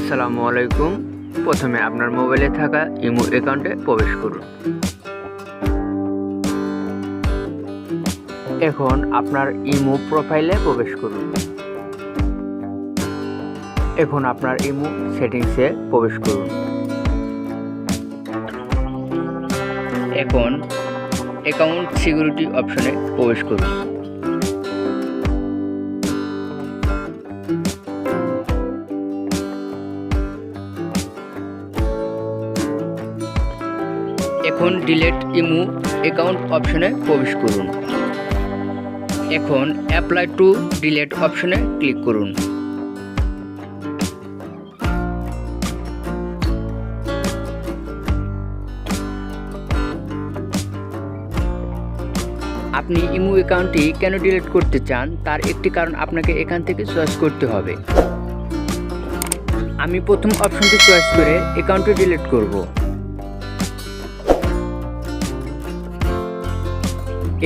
আসসালামু আলাইকুম। প্রথমে আপনার মোবাইলে থাকা ইমো অ্যাকাউন্টে প্রবেশ করুন। এখন আপনার ইমো প্রোফাইলে প্রবেশ করুন। এখন আপনার ইমো সেটিংসে প্রবেশ করুন। এখন অ্যাকাউন্ট সিকিউরিটি অপশনে প্রবেশ করুন। এখন ডিলিট ইমো অ্যাকাউন্ট অপশনে প্রবেশ করুন। এখন অ্যাপ্লাই টু ডিলিট অপশনে ক্লিক করুন। আপনি ইমো অ্যাকাউন্টটি কেন ডিলিট করতে চান তার একটি কারণ আপনাকে এখান থেকে চয়েস করতে হবে। আমি প্রথম অপশনটি চয়েস করে অ্যাকাউন্টটি ডিলিট করব।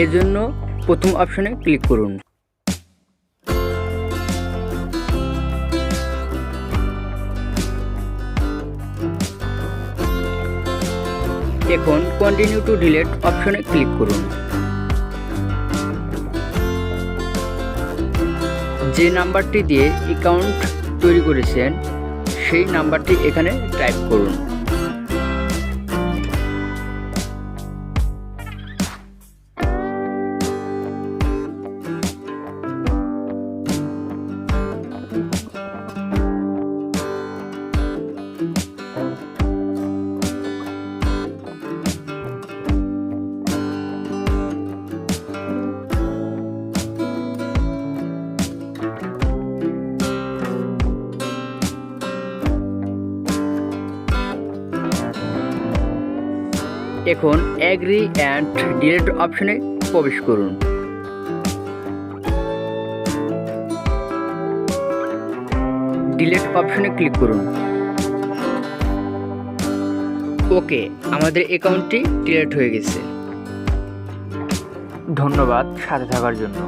এর জন্য প্রথম অপশনে ক্লিক করুন। এখন কন্টিনিউ টু ডিলিট অপশনে ক্লিক করুন। যে নাম্বারটি দিয়ে অ্যাকাউন্ট তৈরি করেছেন সেই নাম্বারটি এখানে টাইপ করুন। এখন এগ্রি অ্যান্ড ডিলিট অপশনে প্রবেশ করুন। ডিলিট অপশনে ক্লিক করুন। ওকে, আমাদের অ্যাকাউন্টটি ডিলিট হয়ে গেছে। ধন্যবাদ সাথে থাকার জন্য।